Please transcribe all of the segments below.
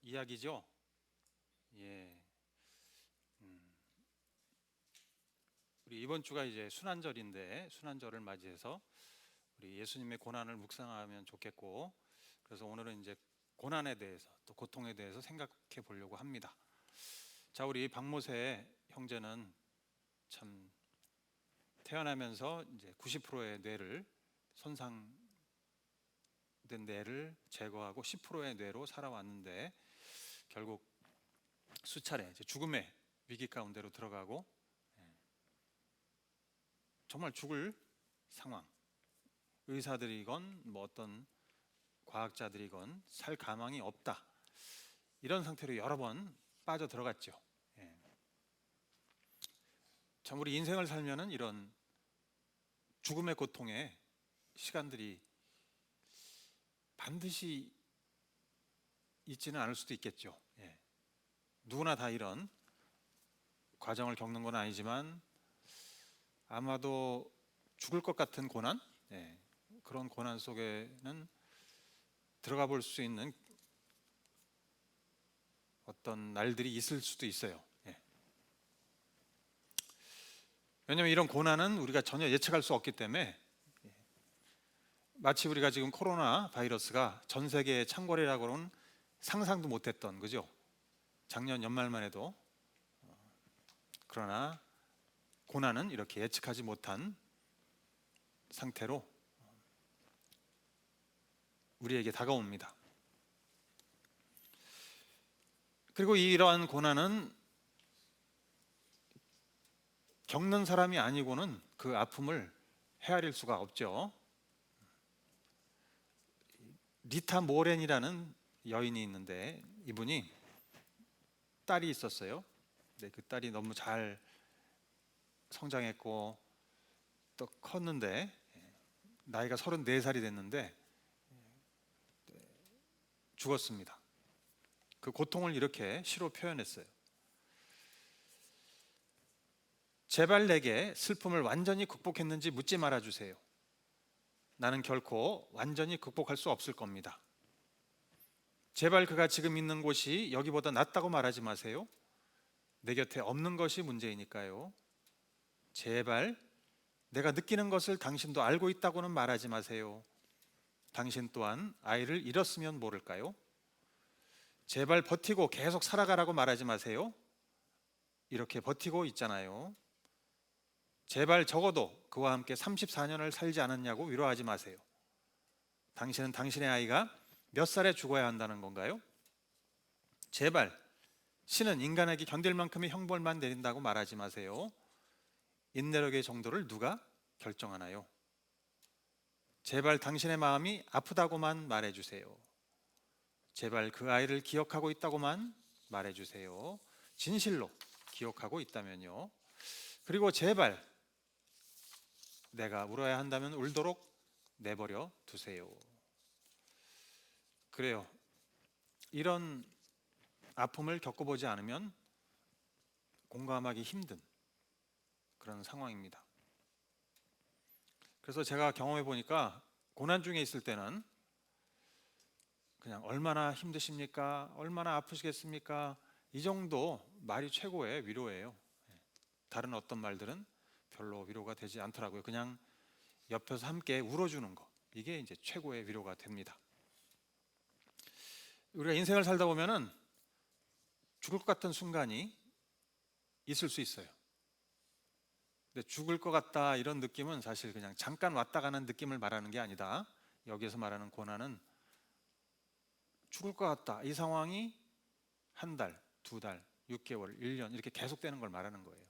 이야기죠. 예. 우리 이번 주가 이제 순환절인데 순환절을 맞이해서 우리 예수님의 고난을 묵상하면 좋겠고, 그래서 오늘은 이제 고난에 대해서 또 고통에 대해서 생각해 보려고 합니다. 자, 우리 박모세 형제는 참 태어나면서 이제 90%의 뇌를 손상된 뇌를 제거하고 10%의 뇌로 살아왔는데 결국 수차례 이제 죽음의 위기 가운데로 들어가고 정말 죽을 상황, 의사들이건 뭐 어떤 과학자들이건 살 가망이 없다, 이런 상태로 여러 번 빠져 들어갔죠. 예. 참 우리 인생을 살면은 이런 죽음의 고통의 시간들이 반드시 있지는 않을 수도 있겠죠. 예. 누구나 다 이런 과정을 겪는 건 아니지만 아마도 죽을 것 같은 고난, 예, 그런 고난 속에는 들어가 볼 수 있는 어떤 날들이 있을 수도 있어요. 예. 왜냐하면 이런 고난은 우리가 전혀 예측할 수 없기 때문에, 마치 우리가 지금 코로나 바이러스가 전 세계의 창궐이라고는 상상도 못했던, 그죠? 작년 연말만 해도. 그러나 고난은 이렇게 예측하지 못한 상태로 우리에게 다가옵니다. 그리고 이러한 고난은 겪는 사람이 아니고는 그 아픔을 헤아릴 수가 없죠. 리타 모렌이라는 여인이 있는데 이분이 딸이 있었어요. 근데 그 딸이 너무 잘 성장했고 또 컸는데 나이가 34살이 됐는데 죽었습니다. 그 고통을 이렇게 시로 표현했어요. 제발 내게 슬픔을 완전히 극복했는지 묻지 말아주세요. 나는 결코 완전히 극복할 수 없을 겁니다. 제발 그가 지금 있는 곳이 여기보다 낫다고 말하지 마세요. 내 곁에 없는 것이 문제이니까요. 제발 내가 느끼는 것을 당신도 알고 있다고는 말하지 마세요. 당신 또한 아이를 잃었으면 모를까요? 제발 버티고 계속 살아가라고 말하지 마세요. 이렇게 버티고 있잖아요. 제발 적어도 그와 함께 34년을 살지 않았냐고 위로하지 마세요. 당신은 당신의 아이가 몇 살에 죽어야 한다는 건가요? 제발 신은 인간에게 견딜 만큼의 형벌만 내린다고 말하지 마세요. 인내력의 정도를 누가 결정하나요? 제발 당신의 마음이 아프다고만 말해주세요. 제발 그 아이를 기억하고 있다고만 말해주세요. 진실로 기억하고 있다면요. 그리고 제발 내가 울어야 한다면 울도록 내버려 두세요. 그래요. 이런 아픔을 겪어보지 않으면 공감하기 힘든 그런 상황입니다. 그래서 제가 경험해 보니까 고난 중에 있을 때는 그냥 얼마나 힘드십니까? 얼마나 아프시겠습니까? 이 정도 말이 최고의 위로예요. 다른 어떤 말들은 별로 위로가 되지 않더라고요. 그냥 옆에서 함께 울어주는 거, 이게 이제 최고의 위로가 됩니다. 우리가 인생을 살다 보면은 죽을 것 같은 순간이 있을 수 있어요. 근데 죽을 것 같다 이런 느낌은 사실 그냥 잠깐 왔다 가는 느낌을 말하는 게 아니다. 여기에서 말하는 고난은 죽을 것 같다, 이 상황이 한 달, 두 달, 6개월, 1년 이렇게 계속되는 걸 말하는 거예요.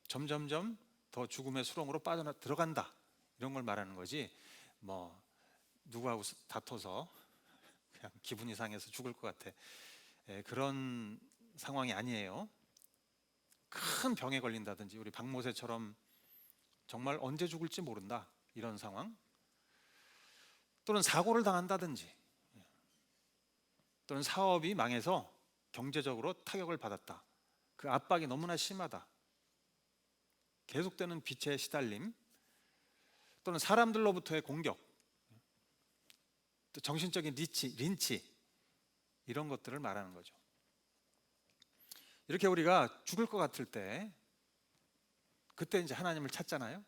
점점점 더 죽음의 수렁으로 빠져 들어간다, 이런 걸 말하는 거지, 뭐 누구하고 다퉈서 그냥 기분이 상해서 죽을 것 같아, 그런 상황이 아니에요. 큰 병에 걸린다든지 우리 박모세처럼 정말 언제 죽을지 모른다, 이런 상황, 또는 사고를 당한다든지, 또는 사업이 망해서 경제적으로 타격을 받았다, 그 압박이 너무나 심하다, 계속되는 빛에 시달림, 또는 사람들로부터의 공격, 또 정신적인 린치, 이런 것들을 말하는 거죠. 이렇게 우리가 죽을 것 같을 때, 그때 이제 하나님을 찾잖아요.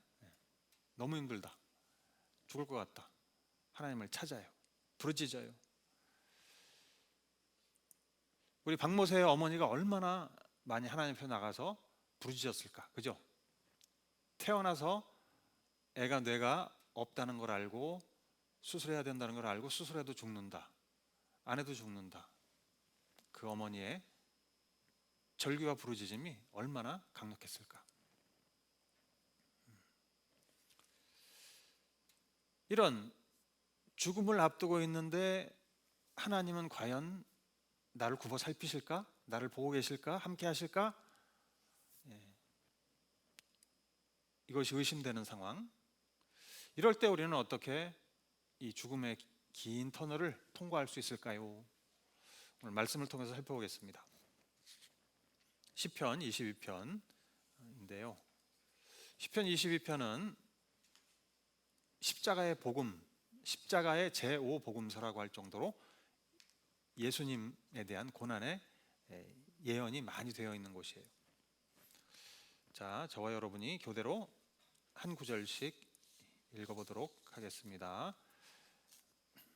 너무 힘들다, 죽을 것 같다, 하나님을 찾아요. 부르짖어요. 우리 박모세의 어머니가 얼마나 많이 하나님 앞에 나가서 부르짖었을까, 그죠? 태어나서 애가 뇌가 없다는 걸 알고 수술해야 된다는 걸 알고 수술해도 죽는다, 안 해도 죽는다. 그 어머니의 절규와 부르짖음이 얼마나 강력했을까. 이런 죽음을 앞두고 있는데 하나님은 과연 나를 굽어 살피실까? 나를 보고 계실까? 함께 하실까? 이것이 의심되는 상황. 이럴 때 우리는 어떻게 이 죽음의 긴 터널을 통과할 수 있을까요? 오늘 말씀을 통해서 살펴보겠습니다. 시편 22편인데요. 시편 22편은 십자가의 복음, 십자가의 제5복음서라고 할 정도로 예수님에 대한 고난의 예언이 많이 되어 있는 곳이에요. 자, 저와 여러분이 교대로 한 구절씩 읽어보도록 하겠습니다.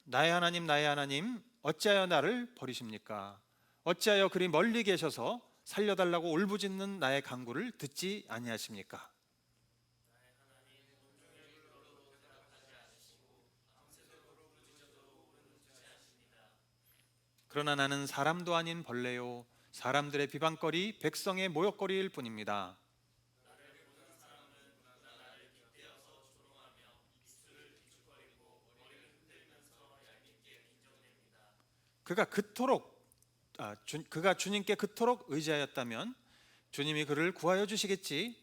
나의 하나님, 나의 하나님, 어찌하여 나를 버리십니까? 어찌하여 그리 멀리 계셔서 살려달라고 울부짖는 나의 간구를 듣지 아니하십니까? 그러나 나는 사람도 아닌 벌레요, 사람들의 비방거리, 백성의 모욕거리일 뿐입니다. 그가 그가 주님께 그토록 의지하였다면 주님이 그를 구하여 주시겠지.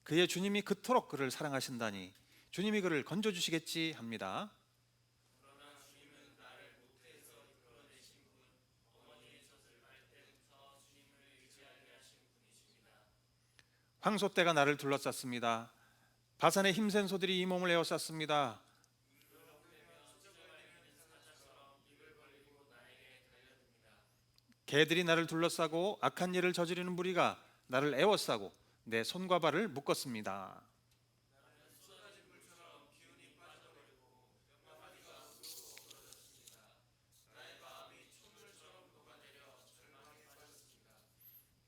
그의 주님이 그토록 그를 사랑하신다니 주님이 그를 건져 주시겠지 합니다. 황소 떼가 나를 둘러쌌습니다. 바산의 힘센 소들이 이 몸을 에워쌌습니다. 개들이 나를 둘러싸고 악한 일을 저지르는 무리가 나를 에워싸고 내 손과 발을 묶었습니다.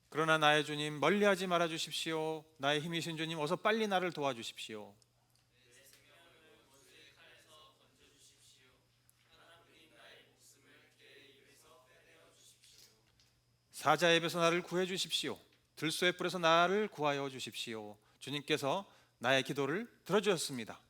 그러나 나의 주님, 멀리하지 말아 주십시오. 나의 힘이신 주님, 어서 빨리 나를 도와주십시오. 사자의 입에서 나를 구해 주십시오. 들소의 뿔에서 나를 구하여 주십시오. 주님께서 나의 기도를 들어주셨습니다.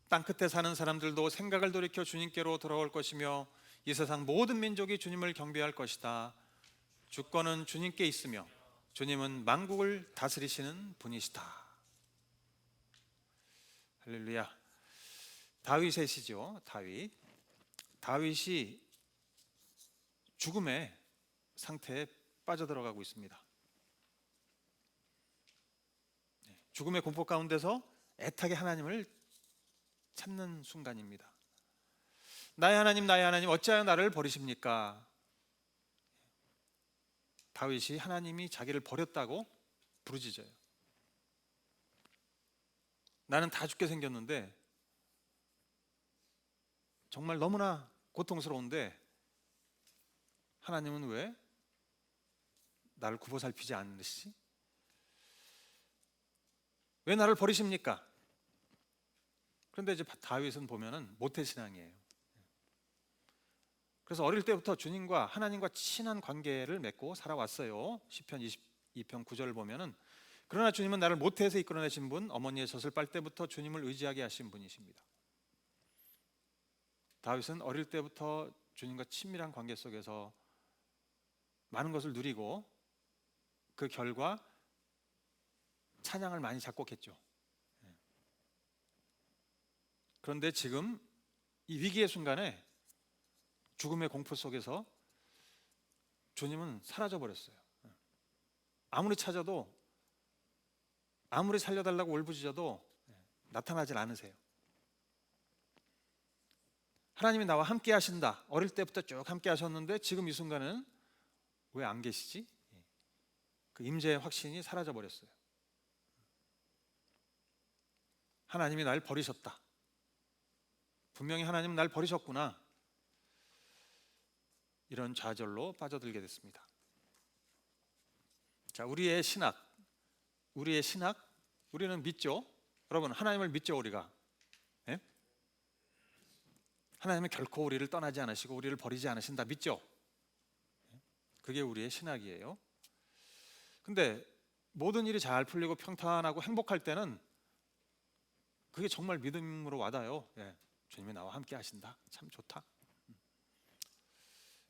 땅끝에 사는 사람들도 생각을 돌이켜 주님께로 돌아올 것이며 이 세상 모든 민족이 주님을 경배할 것이다. 주권은 주님께 있으며 주님은 만국을 다스리시는 분이시다. 할렐루야. 다윗의 시죠. 다윗이 죽음의 상태에 빠져들어가고 있습니다. 죽음의 공포 가운데서 애타게 하나님을 찾는 순간입니다. 나의 하나님, 나의 하나님, 어찌하여 나를 버리십니까? 다윗이 하나님이 자기를 버렸다고 부르짖어요. 나는 다 죽게 생겼는데 정말 너무나 고통스러운데 하나님은 왜 나를 굽어 살피지 않으시지? 왜 나를 버리십니까? 그런데 이제 다윗은 보면은 모태신앙이에요. 그래서 어릴 때부터 주님과 하나님과 친한 관계를 맺고 살아왔어요. 시편 22편 9절을 보면은 그러나 주님은 나를 모태에서 이끌어내신 분, 어머니의 젖을 빨 때부터 주님을 의지하게 하신 분이십니다. 다윗은 어릴 때부터 주님과 친밀한 관계 속에서 많은 것을 누리고 그 결과 찬양을 많이 작곡했죠. 그런데 지금 이 위기의 순간에 죽음의 공포 속에서 주님은 사라져 버렸어요. 아무리 찾아도, 아무리 살려달라고 울부짖어도 나타나질 않으세요. 하나님이 나와 함께 하신다. 어릴 때부터 쭉 함께 하셨는데 지금 이 순간은 왜 안 계시지? 그 임재의 확신이 사라져 버렸어요. 하나님이 날 버리셨다. 분명히 하나님은 날 버리셨구나. 이런 좌절로 빠져들게 됐습니다. 자, 우리의 신학, 우리는 믿죠. 여러분, 하나님을 믿죠, 우리가. 예? 하나님은 결코 우리를 떠나지 않으시고 우리를 버리지 않으신다, 믿죠. 그게 우리의 신학이에요. 근데 모든 일이 잘 풀리고 평탄하고 행복할 때는 그게 정말 믿음으로 와닿아요. 예, 주님이 나와 함께 하신다, 참 좋다.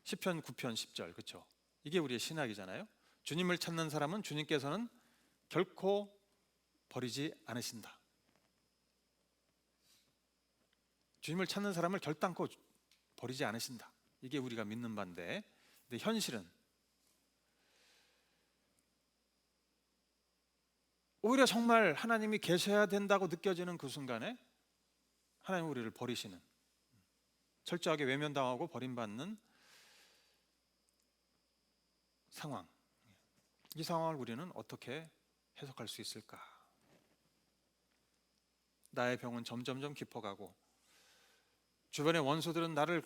시편 9편 10절, 그렇죠? 이게 우리의 신학이잖아요. 주님을 찾는 사람은 주님께서는 결코 버리지 않으신다. 주님을 찾는 사람을 결단코 버리지 않으신다. 이게 우리가 믿는 바인데, 근데 현실은 오히려 정말 하나님이 계셔야 된다고 느껴지는 그 순간에 하나님 우리를 버리시는, 철저하게 외면당하고 버림받는 상황, 이 상황을 우리는 어떻게 해석할 수 있을까? 나의 병은 점점점 깊어가고 주변의 원수들은 나를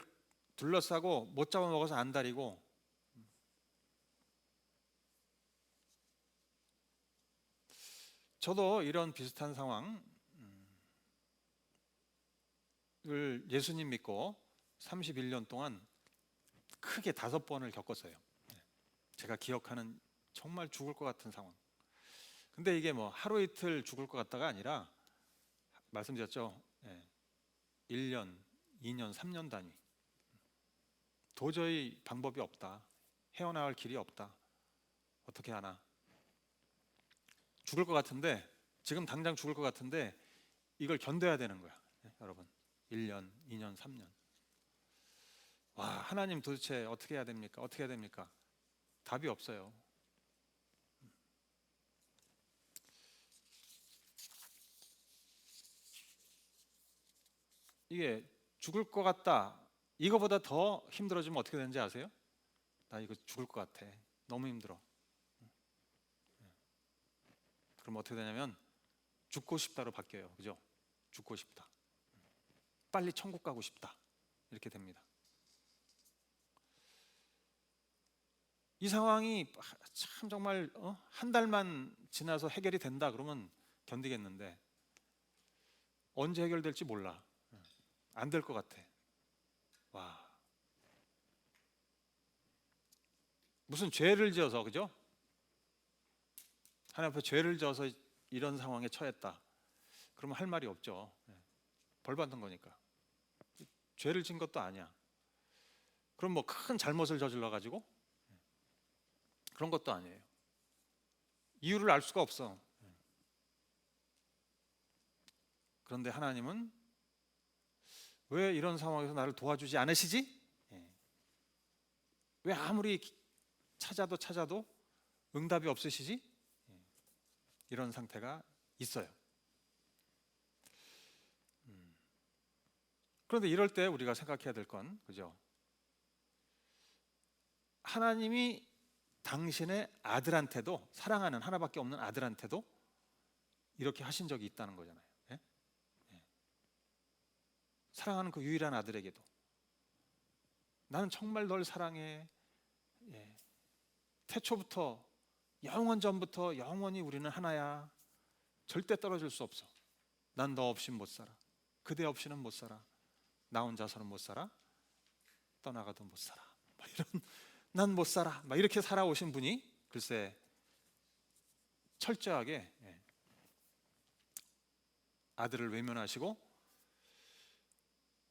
둘러싸고 못 잡아먹어서 안달이고, 저도 이런 비슷한 상황을 예수님 믿고 31년 동안 크게 5번을 겪었어요. 제가 기억하는 정말 죽을 것 같은 상황. 근데 이게 뭐 하루 이틀 죽을 것 같다가 아니라, 말씀드렸죠, 1년, 2년, 3년 단위. 도저히 방법이 없다, 헤어나갈 길이 없다, 어떻게 하나, 죽을 것 같은데, 지금 당장 죽을 것 같은데 이걸 견뎌야 되는 거야. 여러분, 1년, 2년, 3년. 와, 하나님 도대체 어떻게 해야 됩니까? 어떻게 해야 됩니까? 답이 없어요. 이게 죽을 것 같다, 이거보다 더 힘들어지면 어떻게 되는지 아세요? 나 이거 죽을 것 같아, 너무 힘들어. 그럼 어떻게 되냐면 죽고 싶다로 바뀌어요. 그죠? 죽고 싶다, 빨리 천국 가고 싶다, 이렇게 됩니다. 이 상황이 참 정말 한 달만 지나서 해결이 된다 그러면 견디겠는데, 언제 해결될지 몰라. 안 될 것 같아. 와, 무슨 죄를 지어서, 그죠? 하나님 앞에 죄를 지어서 이런 상황에 처했다 그러면 할 말이 없죠. 벌 받는 거니까. 죄를 진 것도 아니야. 그럼 뭐 큰 잘못을 저질러 가지고, 그런 것도 아니에요. 이유를 알 수가 없어. 그런데 하나님은 왜 이런 상황에서 나를 도와주지 않으시지? 왜 아무리 찾아도 응답이 없으시지? 이런 상태가 있어요. 그런데 이럴 때 우리가 생각해야 될 건, 그죠? 하나님이 당신의 아들한테도, 사랑하는 하나밖에 없는 아들한테도 이렇게 하신 적이 있다는 거잖아요. 예? 사랑하는 그 유일한 아들에게도 나는 정말 널 사랑해. 태초부터, 영원 전부터 영원히 우리는 하나야. 절대 떨어질 수 없어. 난 너 없이 못 살아. 그대 없이는 못 살아. 나 혼자서는 못 살아. 떠나가도 못 살아. 이런, 난 못 살아. 막 이렇게 살아오신 분이 글쎄 철저하게 아들을 외면하시고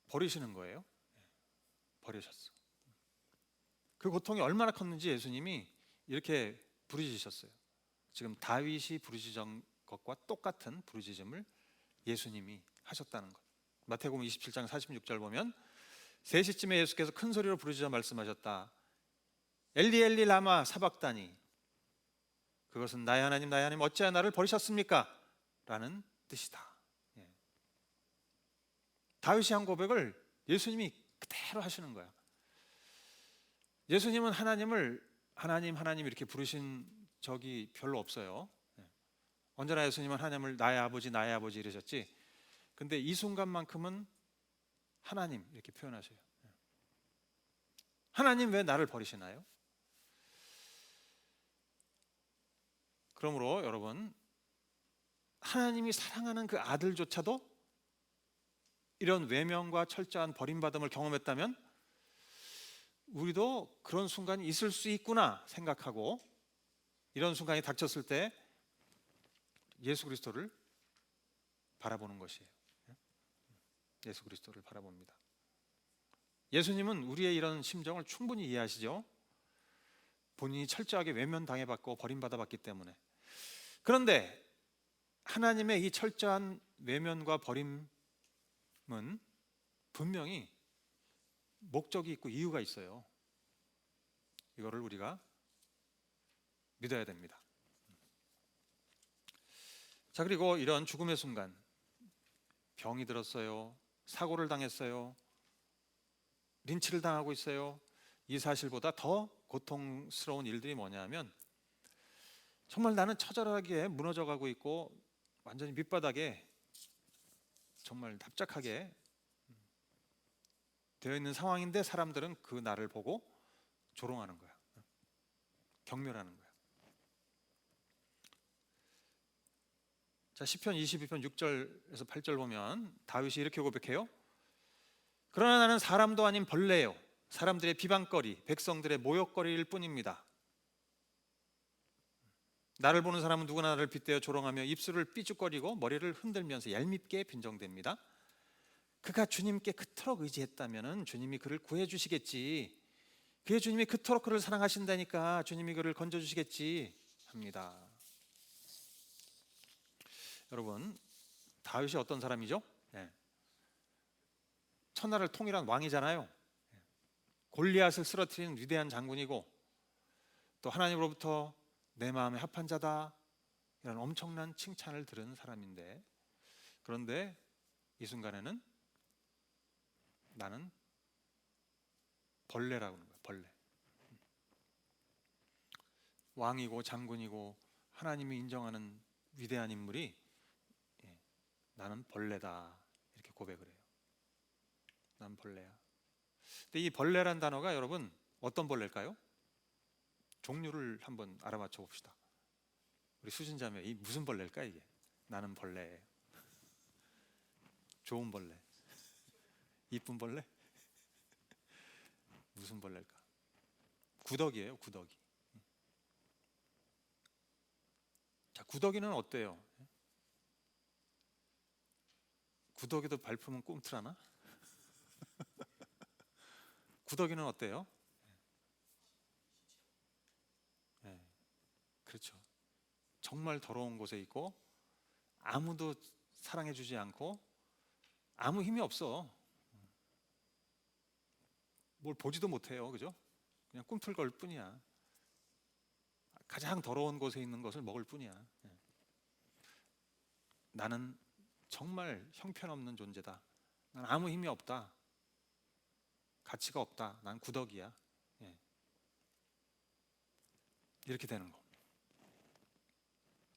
버리시는 거예요. 버리셨어. 그 고통이 얼마나 컸는지 예수님이 이렇게 부르짖으셨어요. 지금 다윗이 부르짖은 것과 똑같은 부르짖음을 예수님이 하셨다는 것. 마태복음 27장 46절 보면 3시쯤에 예수께서 큰 소리로 부르짖어 말씀하셨다. 엘리 엘리 라마 사박다니. 그것은 나의 하나님 나의 하나님 어찌하여 나를 버리셨습니까? 라는 뜻이다. 예. 다윗이 한 고백을 예수님이 그대로 하시는 거야. 예수님은 하나님을 하나님 하나님 이렇게 부르신 적이 별로 없어요. 예. 언제나 예수님은 하나님을 나의 아버지 이러셨지. 근데 이 순간만큼은 하나님 이렇게 표현하셔요. 예. 하나님 왜 나를 버리시나요? 그러므로 여러분, 하나님이 사랑하는 그 아들조차도 이런 외면과 철저한 버림받음을 경험했다면 우리도 그런 순간이 있을 수 있구나 생각하고, 이런 순간이 닥쳤을 때 예수 그리스도를 바라보는 것이에요. 예수 그리스도를 바라봅니다. 예수님은 우리의 이런 심정을 충분히 이해하시죠. 본인이 철저하게 외면당해봤고 버림받아봤기 때문에. 그런데 하나님의 이 철저한 외면과 버림은 분명히 목적이 있고 이유가 있어요. 이거를 우리가 믿어야 됩니다. 자, 그리고 이런 죽음의 순간, 병이 들었어요, 사고를 당했어요, 린치를 당하고 있어요. 이 사실보다 더 고통스러운 일들이 뭐냐면, 정말 나는 처절하게 무너져가고 있고 완전히 밑바닥에 정말 납작하게 되어 있는 상황인데 사람들은 그 나를 보고 조롱하는 거야. 경멸하는 거야. 자, 시편 22편 6절에서 8절 보면 다윗이 이렇게 고백해요. 그러나 나는 사람도 아닌 벌레요, 사람들의 비방거리, 백성들의 모욕거리일 뿐입니다. 나를 보는 사람은 누구나 나를 빗대어 조롱하며 입술을 삐죽거리고 머리를 흔들면서 얄밉게 빈정댑니다. 그가 주님께 그토록 의지했다면 주님이 그를 구해주시겠지. 그의 주님이 그토록 그를 사랑하신다니까 주님이 그를 건져주시겠지 합니다. 여러분, 다윗이 어떤 사람이죠? 네. 천하를 통일한 왕이잖아요. 골리앗을 쓰러뜨리는 위대한 장군이고, 또 하나님으로부터 내 마음에 합한 자다 이런 엄청난 칭찬을 들은 사람인데, 그런데 이 순간에는 나는 벌레라고 하는 거야. 벌레. 왕이고 장군이고 하나님이 인정하는 위대한 인물이 나는 벌레다 이렇게 고백을 해요. 난 벌레야. 근데 이 벌레란 단어가 여러분 어떤 벌레일까요? 종류를 한번 알아맞혀 봅시다. 우리 수진자매, 이 무슨 벌레일까 이게? 나는 벌레예요. 좋은 벌레, 이쁜 벌레? 무슨 벌레일까? 구더기예요, 구더기. 자, 구더기는 어때요? 구더기도 발품은 꿈틀하나? 구더기는 어때요? 네, 그렇죠. 정말 더러운 곳에 있고 아무도 사랑해주지 않고 아무 힘이 없어. 뭘 보지도 못해요, 그죠? 그냥 꿈틀거릴 뿐이야. 가장 더러운 곳에 있는 것을 먹을 뿐이야. 나는 정말 형편없는 존재다. 난 아무 힘이 없다. 가치가 없다. 난 구더기야. 이렇게 되는 거.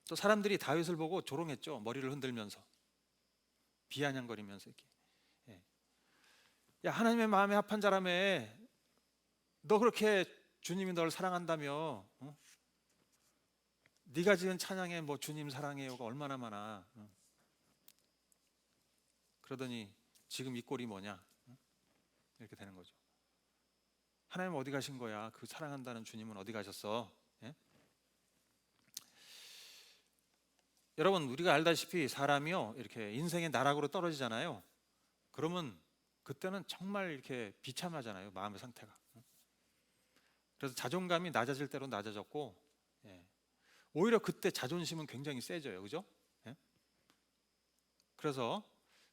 또 사람들이 다윗을 보고 조롱했죠. 머리를 흔들면서 비아냥거리면서 이렇게. 야, 하나님의 마음에 합한 자라며, 너 그렇게 주님이 널 사랑한다며, 네가 지은 찬양에 뭐 주님 사랑해요가 얼마나 많아. 그러더니 지금 이 꼴이 뭐냐, 이렇게 되는 거죠. 하나님 어디 가신 거야? 그 사랑한다는 주님은 어디 가셨어? 예? 여러분, 우리가 알다시피 사람이요 이렇게 인생의 나락으로 떨어지잖아요. 그러면 그때는 정말 이렇게 비참하잖아요, 마음의 상태가. 그래서 자존감이 낮아질 대로 낮아졌고, 오히려 그때 자존심은 굉장히 세져요, 그죠? 그래서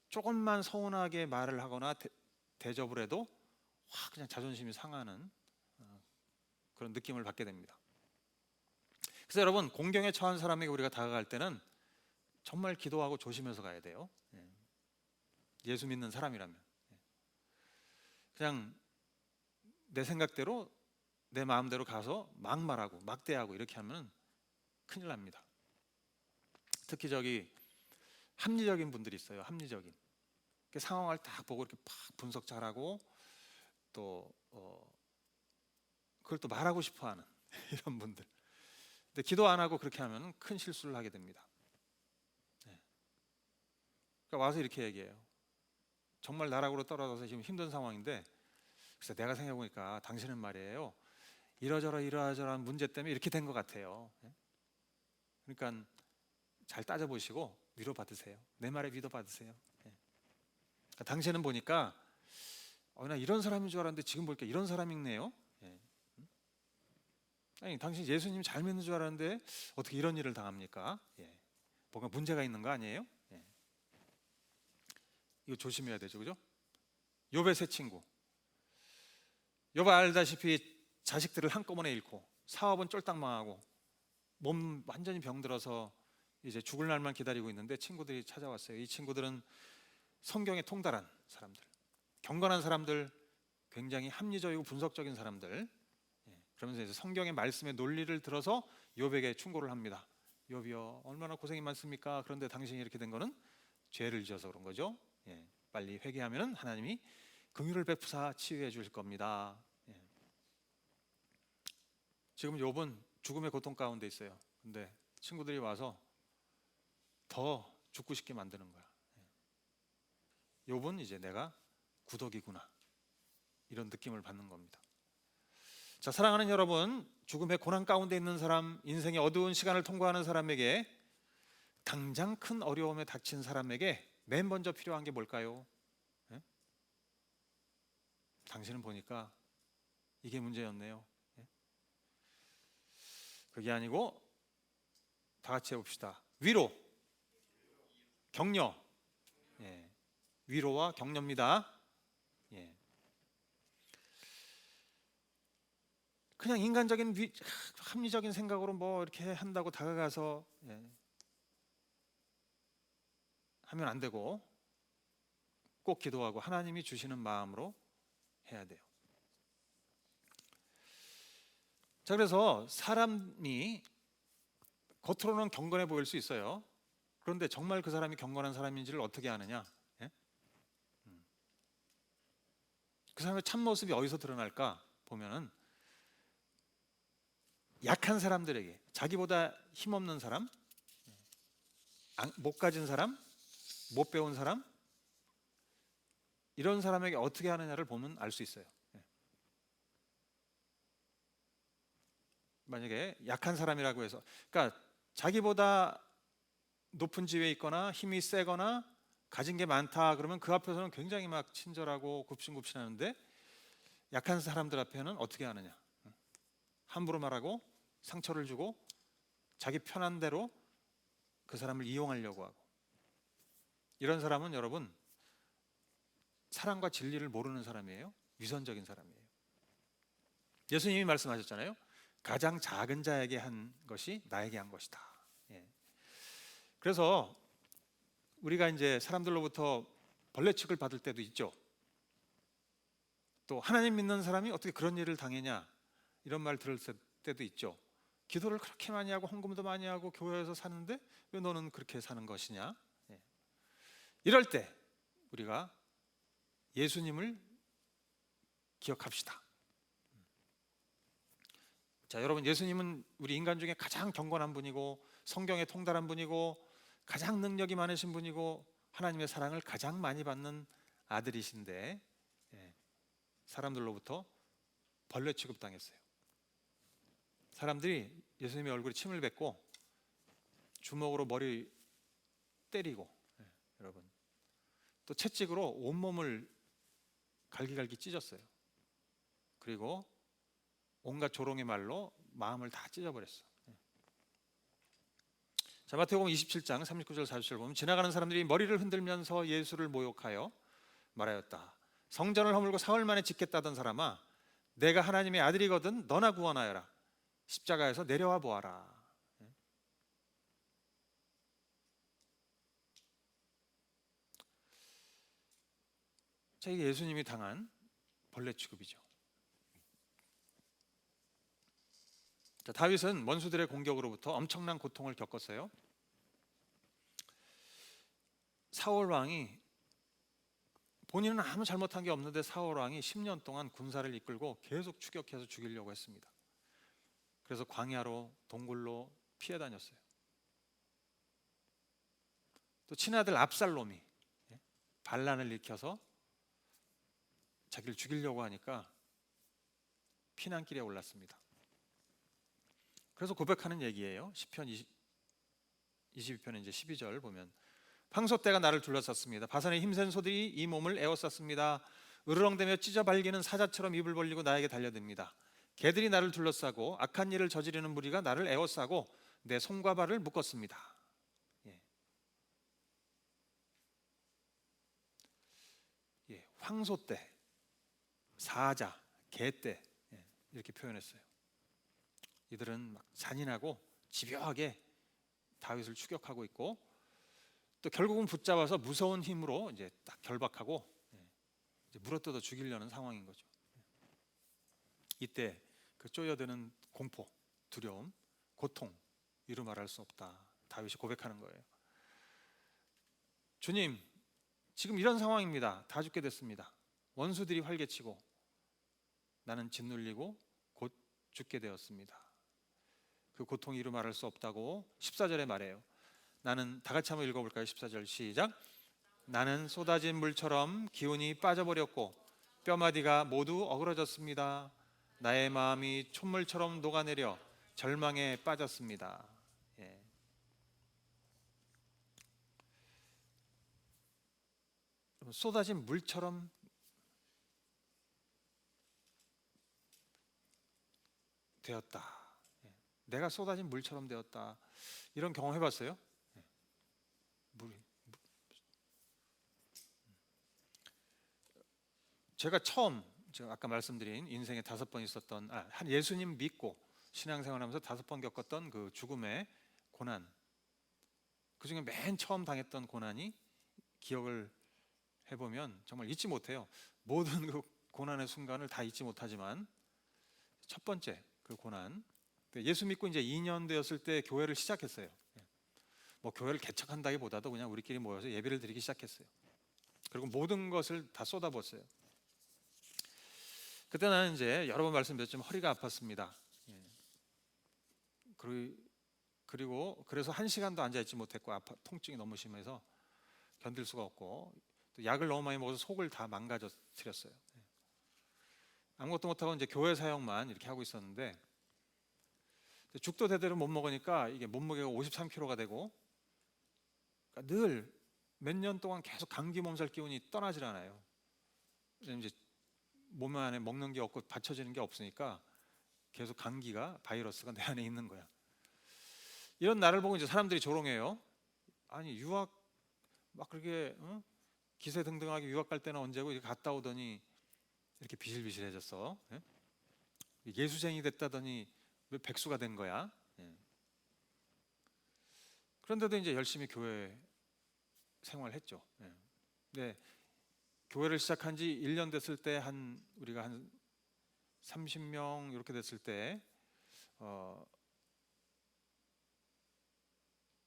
조금만 서운하게 말을 하거나 대접을 해도 확 그냥 자존심이 상하는 그런 느낌을 받게 됩니다. 그래서 여러분, 공경에 처한 사람에게 우리가 다가갈 때는 정말 기도하고 조심해서 가야 돼요. 예수 믿는 사람이라면. 그냥 내 생각대로 내 마음대로 가서 막 말하고 막 대하고 이렇게 하면 큰일 납니다. 특히 합리적인 분들이 있어요. 합리적인 상황을 딱 보고 이렇게 팍 분석 잘하고 또 그걸 또 말하고 싶어하는 이런 분들. 근데 기도 안 하고 그렇게 하면 큰 실수를 하게 됩니다. 그러니까 와서 이렇게 얘기해요. 정말 나락으로 떨어져서 지금 힘든 상황인데, 그래서 내가 생각해 보니까 당신은 말이에요, 이러저러한 문제 때문에 이렇게 된 것 같아요. 그러니까 잘 따져보시고 위로 받으세요. 내 말에 위로 받으세요. 그러니까 당신은 보니까 나 이런 사람인 줄 알았는데 지금 보니까 이런 사람이네요. 아니, 당신 예수님 잘 믿는 줄 알았는데 어떻게 이런 일을 당합니까? 뭔가 문제가 있는 거 아니에요? 이거 조심해야 되죠, 그죠? 욥의 세 친구. 욥 알다시피 자식들을 한꺼번에 잃고 사업은 쫄딱 망하고 몸 완전히 병들어서 이제 죽을 날만 기다리고 있는데 친구들이 찾아왔어요. 이 친구들은 성경에 통달한 사람들, 경건한 사람들, 굉장히 합리적이고 분석적인 사람들. 그러면서 이제 성경의 말씀의 논리를 들어서 욥에게 충고를 합니다. 욥이여, 얼마나 고생이 많습니까? 그런데 당신이 이렇게 된 거는 죄를 지어서 그런 거죠. 빨리 회개하면 하나님이 긍휼을 베푸사 치유해 주실 겁니다. 지금 욥은 죽음의 고통 가운데 있어요. 근데 친구들이 와서 더 죽고 싶게 만드는 거야. 욥은 이제 내가 구덕이구나, 이런 느낌을 받는 겁니다. 자, 사랑하는 여러분, 죽음의 고난 가운데 있는 사람, 인생의 어두운 시간을 통과하는 사람에게, 당장 큰 어려움에 닥친 사람에게 맨 먼저 필요한 게 뭘까요? 당신은 보니까 이게 문제였네요. 그게 아니고 다 같이 해봅시다. 위로, 격려. 위로와 격려입니다. 그냥 인간적인 합리적인 생각으로 뭐 이렇게 한다고 다가가서 하면 안 되고, 꼭 기도하고 하나님이 주시는 마음으로 해야 돼요. 자, 그래서 사람이 겉으로는 경건해 보일 수 있어요. 그런데 정말 그 사람이 경건한 사람인지를 어떻게 아느냐? 그 사람의 참모습이 어디서 드러날까 보면은, 약한 사람들에게, 자기보다 힘없는 사람, 못 가진 사람, 못 배운 사람, 이런 사람에게 어떻게 하느냐를 보면 알 수 있어요. 만약에 약한 사람이라고 해서, 그러니까 자기보다 높은 지위에 있거나 힘이 세거나 가진 게 많다 그러면 그 앞에서는 굉장히 막 친절하고 굽신굽신하는데, 약한 사람들 앞에는 어떻게 하느냐? 함부로 말하고 상처를 주고 자기 편한 대로 그 사람을 이용하려고 하고, 이런 사람은 여러분 사랑과 진리를 모르는 사람이에요. 위선적인 사람이에요. 예수님이 말씀하셨잖아요. 가장 작은 자에게 한 것이 나에게 한 것이다. 그래서 우리가 이제 사람들로부터 벌레취급을 받을 때도 있죠. 또 하나님 믿는 사람이 어떻게 그런 일을 당했냐, 이런 말 들을 때도 있죠. 기도를 그렇게 많이 하고 헌금도 많이 하고 교회에서 사는데 왜 너는 그렇게 사는 것이냐. 이럴 때 우리가 예수님을 기억합시다. 자, 여러분, 예수님은 우리 인간 중에 가장 경건한 분이고 성경에 통달한 분이고 가장 능력이 많으신 분이고 하나님의 사랑을 가장 많이 받는 아들이신데, 사람들로부터 벌레 취급당했어요. 사람들이 예수님의 얼굴에 침을 뱉고 주먹으로 머리 때리고, 여러분, 또 채찍으로 온몸을 갈기갈기 찢었어요. 그리고 온갖 조롱의 말로 마음을 다 찢어버렸어. 자, 마태복음 27장 39절 40절 보면, 지나가는 사람들이 머리를 흔들면서 예수를 모욕하여 말하였다. 성전을 허물고 사흘 만에 짓겠다던 사람아, 내가 하나님의 아들이거든 너나 구원하여라. 십자가에서 내려와 보아라. 자, 이게 예수님이 당한 벌레 취급이죠. 자, 다윗은 원수들의 공격으로부터 엄청난 고통을 겪었어요. 사울 왕이, 본인은 아무 잘못한 게 없는데 사울 왕이 10년 동안 군사를 이끌고 계속 추격해서 죽이려고 했습니다. 그래서 광야로 동굴로 피해 다녔어요. 또 친아들 압살롬이 반란을 일으켜서 자기를 죽이려고 하니까 피난길에 올랐습니다. 그래서 고백하는 얘기예요. 시편 22편 이제 12절 보면, 황소떼가 나를 둘러쌌습니다. 바산의 힘센 소들이 이 몸을 에워쌌습니다. 으르렁대며 찢어 발기는 사자처럼 입을 벌리고 나에게 달려듭니다. 개들이 나를 둘러싸고 악한 일을 저지르는 무리가 나를 에워싸고 내 손과 발을 묶었습니다. 예. 예, 황소떼, 사자, 개떼, 예, 이렇게 표현했어요. 이들은 막 잔인하고 집요하게 다윗을 추격하고 있고, 또 결국은 붙잡아서 무서운 힘으로 이제 딱 결박하고 이제 물어뜯어 죽이려는 상황인 거죠. 이때 그 쪼여드는 공포, 두려움, 고통, 이루 말할 수 없다. 다윗이 고백하는 거예요. 주님, 지금 이런 상황입니다. 다 죽게 됐습니다. 원수들이 활개치고 나는 짓눌리고 곧 죽게 되었습니다. 그 고통이 이루 말할 수 없다고 14절에 말해요. 나는, 다 같이 한번 읽어볼까요? 14절 시작. 나는 쏟아진 물처럼 기운이 빠져버렸고 뼈마디가 모두 어그러졌습니다. 나의 마음이 촛물처럼 녹아내려 절망에 빠졌습니다. 예. 쏟아진 물처럼 되었다. 예. 내가 쏟아진 물처럼 되었다. 이런 경험 해봤어요? 제가 아까 말씀드린 인생에 5번 있었던, 한 예수님 믿고 신앙생활하면서 5번 겪었던 그 죽음의 고난, 그 중에 맨 처음 당했던 고난이, 기억을 해보면 정말 잊지 못해요. 모든 그 고난의 순간을 다 잊지 못하지만 첫 번째 그 고난, 예수 믿고 이제 2년 되었을 때 교회를 시작했어요. 뭐 교회를 개척한다기보다도 그냥 우리끼리 모여서 예배를 드리기 시작했어요. 그리고 모든 것을 다 쏟아부었어요. 그때 나는 이제 여러 번 말씀드렸지만 허리가 아팠습니다. 그리고 그래서 1시간도 앉아있지 못했고 통증이 너무 심해서 견딜 수가 없고, 또 약을 너무 많이 먹어서 속을 다 망가졌어요. 아무것도 못하고 이제 교회 사역만 이렇게 하고 있었는데, 죽도 제대로 못 먹으니까 이게 몸무게가 53kg가 되고, 그러니까 늘 몇 년 동안 계속 감기 몸살 기운이 떠나질 않아요. 이제 몸 안에 먹는 게 없고 받쳐지는 게 없으니까 계속 감기가, 바이러스가 내 안에 있는 거야. 이런 나를 보고 이제 사람들이 조롱해요. 아니, 유학 막 그렇게 기세등등하게 유학 갈 때는 언제고 이렇게 갔다 오더니 이렇게 비실비실해졌어. 예? 예수쟁이 됐다더니 왜 백수가 된 거야? 예. 그런데도 이제 열심히 교회 생활했죠. 예. 근데 교회를 시작한 지 1년 됐을 때 우리가 한 30명 이렇게 됐을 때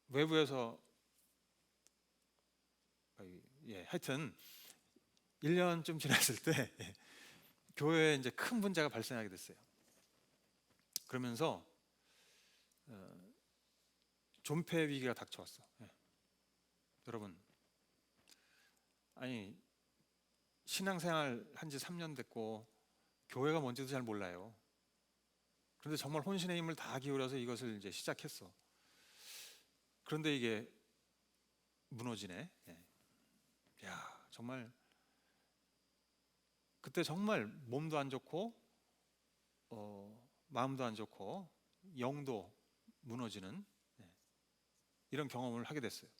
외부에서 하여튼 1년쯤 지났을 때 교회에 이제 큰 문제가 발생하게 됐어요. 그러면서 존폐 위기가 닥쳐왔어. 여러분, 아니, 신앙생활 한 지 3년 됐고 교회가 뭔지도 잘 몰라요. 그런데 정말 혼신의 힘을 다 기울여서 이것을 이제 시작했어. 그런데 이게 무너지네. 야, 정말 그때 정말 몸도 안 좋고 마음도 안 좋고 영도 무너지는 이런 경험을 하게 됐어요.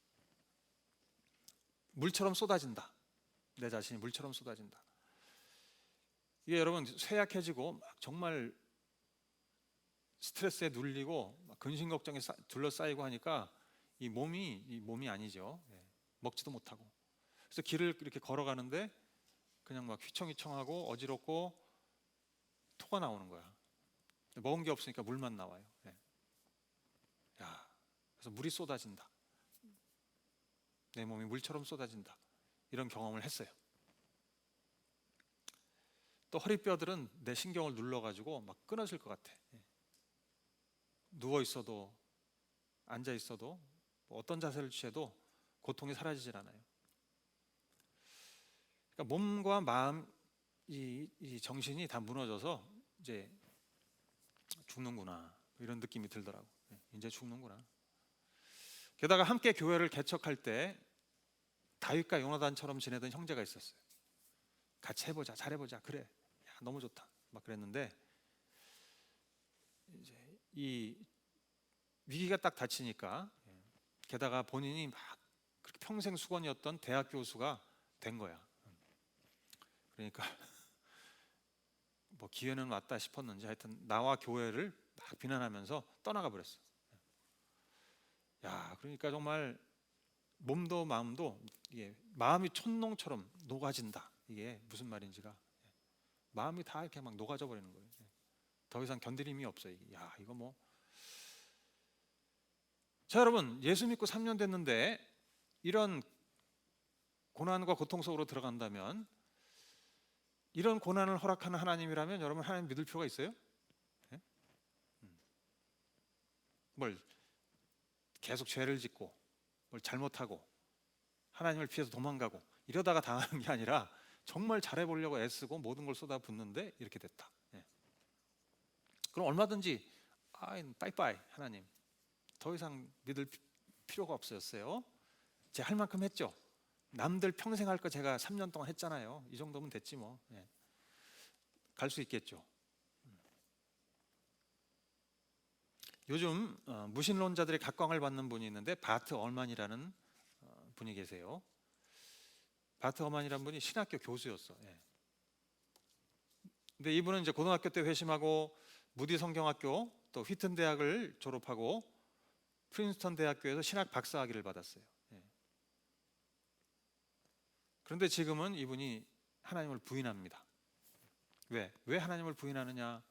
물처럼 쏟아진다. 내 자신이 물처럼 쏟아진다. 이게 여러분 쇠약해지고 막 정말 스트레스에 눌리고 막 근심 걱정에 둘러싸이고 하니까 이 몸이 아니죠. 먹지도 못하고. 그래서 길을 이렇게 걸어가는데 그냥 막 휘청휘청하고 어지럽고 토가 나오는 거야. 먹은 게 없으니까 물만 나와요. 예. 야, 그래서 물이 쏟아진다. 내 몸이 물처럼 쏟아진다. 이런 경험을 했어요. 또 허리뼈들은 내 신경을 눌러가지고 막 끊어질 것 같아. 예. 누워 있어도 앉아 있어도 어떤 자세를 취해도 고통이 사라지질 않아요. 그러니까 몸과 마음, 이 정신이 다 무너져서 이제 죽는구나 이런 느낌이 들더라고. 예, 이제 죽는구나. 게다가 함께 교회를 개척할 때 다윗과 요나단처럼 지내던 형제가 있었어요. 같이 해보자, 잘해보자, 그래, 야, 너무 좋다, 막 그랬는데 이제 이 위기가 딱 닥치니까, 게다가 본인이 막 그렇게 평생 수건이었던 대학 교수가 된 거야. 그러니까 뭐 기회는 왔다 싶었는지 하여튼 나와 교회를 막 비난하면서 떠나가 버렸어. 야, 그러니까 정말 몸도 마음도, 이게 마음이 촛농처럼 녹아진다. 이게 무슨 말인지가, 마음이 다 이렇게 막 녹아져 버리는 거예요. 더 이상 견딜 힘이 없어요. 야, 이거 뭐. 자, 여러분, 예수 믿고 3년 됐는데 이런 고난과 고통 속으로 들어간다면, 이런 고난을 허락하는 하나님이라면 여러분, 하나님 믿을 필요가 있어요? 예? 뭘 계속 죄를 짓고 뭘 잘못하고 하나님을 피해서 도망가고 이러다가 당하는 게 아니라 정말 잘해보려고 애쓰고 모든 걸 쏟아붓는데 이렇게 됐다. 예. 그럼 얼마든지 빠이빠이 하나님, 더 이상 믿을 필요가 없어졌어요. 제 할 만큼 했죠. 남들 평생 할 거 제가 3년 동안 했잖아요. 이 정도면 됐지 뭐. 예. 갈 수 있겠죠. 요즘 무신론자들의 각광을 받는 분이 있는데 바트 얼만이라는 분이 계세요. 바트 어만이라는 분이 신학교 교수였어. 예. 근데 이분은 이제 고등학교 때 회심하고 무디 성경학교 또 휘튼 대학을 졸업하고 프린스턴 대학교에서 신학 박사학위를 받았어요. 예. 그런데 지금은 이분이 하나님을 부인합니다. 왜 하나님을 부인하느냐?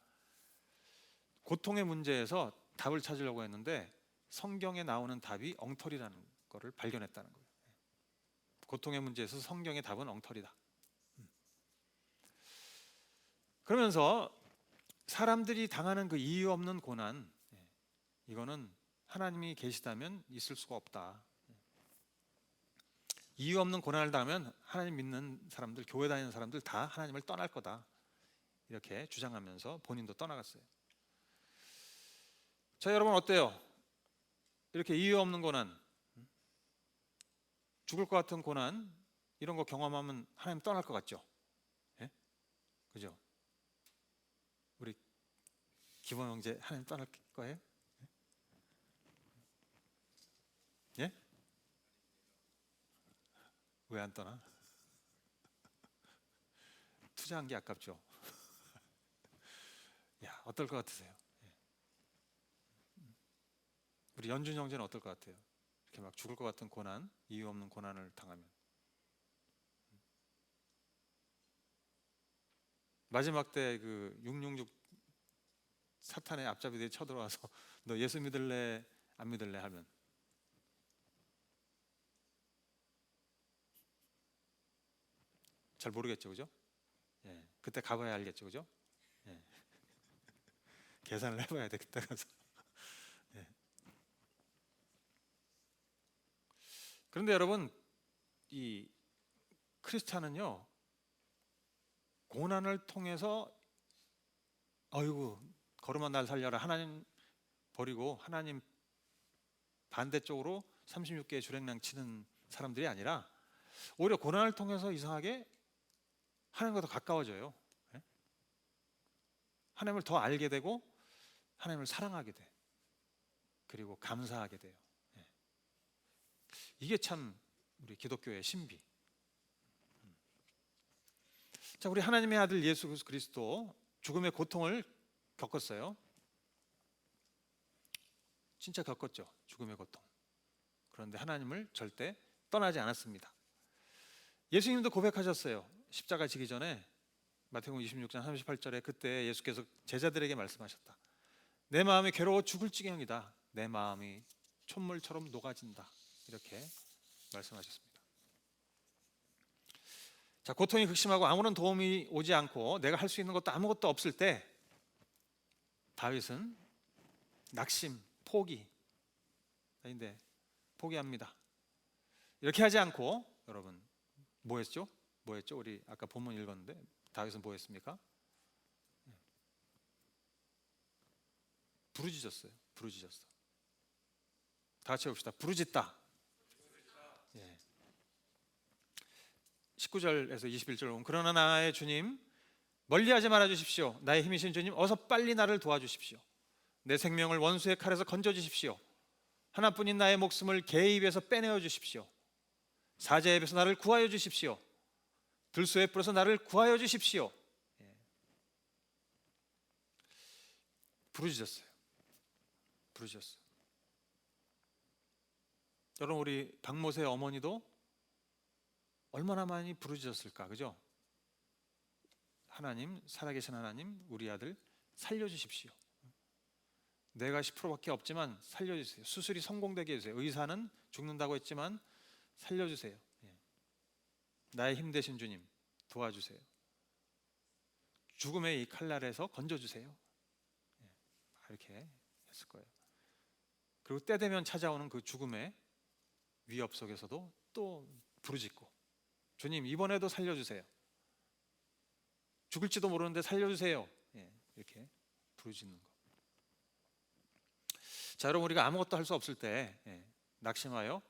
고통의 문제에서 답을 찾으려고 했는데 성경에 나오는 답이 엉터리라는 것을 발견했다는 거예요. 고통의 문제에서 성경의 답은 엉터리다. 그러면서 사람들이 당하는 그 이유 없는 고난, 이거는 하나님이 계시다면 있을 수가 없다. 이유 없는 고난을 당하면 하나님 믿는 사람들, 교회 다니는 사람들 다 하나님을 떠날 거다. 이렇게 주장하면서 본인도 떠나갔어요. 자, 여러분 어때요? 이렇게 이유 없는 고난, 죽을 것 같은 고난, 이런 거 경험하면 하나님 떠날 것 같죠? 예? 그죠? 우리 기범 형제 하나님 떠날 거예요? 예? 왜 안 떠나? 투자한 게 아깝죠. 야, 어떨 것 같으세요? 예. 우리 연준 형제는 어떨 것 같아요? 이렇게 막 죽을 것 같은 고난, 이유 없는 고난을 당하면 마지막 때 그 666 사탄의 앞잡이들이 쳐들어와서 너 예수 믿을래 안 믿을래 하면 잘 모르겠죠, 그죠? 예, 그때 가봐야 알겠죠, 그죠? 예, 계산을 해봐야 돼 그때 가서. 예. 그런데 여러분, 이 크리스찬은요 고난을 통해서 아이고 거룩한 날 살려라 하나님 버리고 하나님 반대쪽으로 36개의 주랭랑 치는 사람들이 아니라 오히려 고난을 통해서 이상하게 하나님과 더 가까워져요. 예? 하나님을 더 알게 되고 하나님을 사랑하게 돼. 그리고 감사하게 돼요. 예. 이게 참 우리 기독교의 신비. 자, 우리 하나님의 아들 예수 그리스도 죽음의 고통을 겪었어요. 진짜 겪었죠. 죽음의 고통. 그런데 하나님을 절대 떠나지 않았습니다. 예수님도 고백하셨어요. 십자가 지기 전에 마태복음 26장 38절에 그때 예수께서 제자들에게 말씀하셨다. 내 마음이 괴로워 죽을 지경이다. 내 마음이 촛물처럼 녹아진다. 이렇게 말씀하셨습니다. 자, 고통이 극심하고 아무런 도움이 오지 않고 내가 할 수 있는 것도 아무것도 없을 때 다윗은 낙심, 포기, 아닌데 포기합니다. 이렇게 하지 않고 여러분 뭐 했죠? 우리 아까 본문 읽었는데 다윗은 뭐 했습니까? 부르짖었어요. 다 같이 해봅시다. 부르짖다. 예. 19절에서 21절 보면 그러나 나의 주님 멀리하지 말아 주십시오. 나의 힘이신 주님 어서 빨리 나를 도와주십시오. 내 생명을 원수의 칼에서 건져주십시오. 하나뿐인 나의 목숨을 개의 입에서 빼내어 주십시오. 사자의 입에서 나를 구하여 주십시오. 들소의 뿔에서 나를 구하여 주십시오. 부르짖었어요. 여러분 우리 박모세 어머니도 얼마나 많이 부르짖었을까, 그죠? 하나님, 살아계신 하나님, 우리 아들 살려주십시오. 내가 10%밖에 없지만 살려주세요. 수술이 성공되게 해주세요. 의사는 죽는다고 했지만 살려주세요. 나의 힘 되신 주님 도와주세요. 죽음의 이 칼날에서 건져주세요. 이렇게 했을 거예요. 그리고 때 되면 찾아오는 그 죽음의 위협 속에서도 또 부르짖고 주님 이번에도 살려주세요. 죽을지도 모르는데 살려주세요. 이렇게 부르짖는 거. 자, 여러분 우리가 아무것도 할 수 없을 때 낙심하여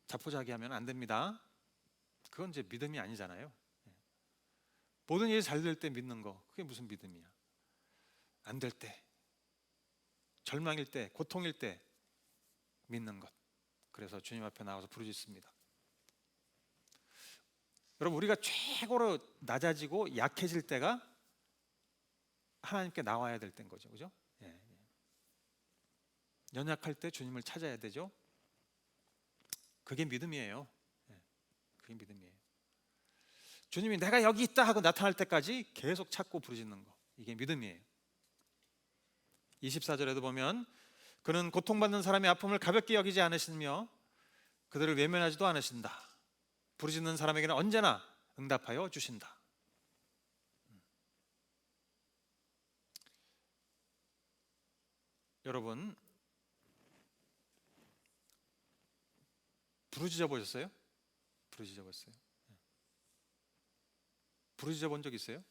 자포자기하면 안 됩니다. 그건 이제 믿음이 아니잖아요. 모든 일이 잘 될 때 믿는 거, 그게 무슨 믿음이야? 안 될 때, 절망일 때, 고통일 때 믿는 것. 그래서 주님 앞에 나와서 부르짖습니다. 여러분 우리가 최고로 낮아지고 약해질 때가 하나님께 나와야 될 때인 거죠, 그죠? 연약할 때 주님을 찾아야 되죠. 그게 믿음이에요. 그게 믿음이에요. 주님이 내가 여기 있다 하고 나타날 때까지 계속 찾고 부르짖는 거, 이게 믿음이에요. 24절에도 보면 그는 고통받는 사람의 아픔을 가볍게 여기지 않으시며 그들을 외면하지도 않으신다. 부르짖는 사람에게는 언제나 응답하여 주신다. 여러분 부르짖어 보셨어요? 부르짖어 본 적 있어요?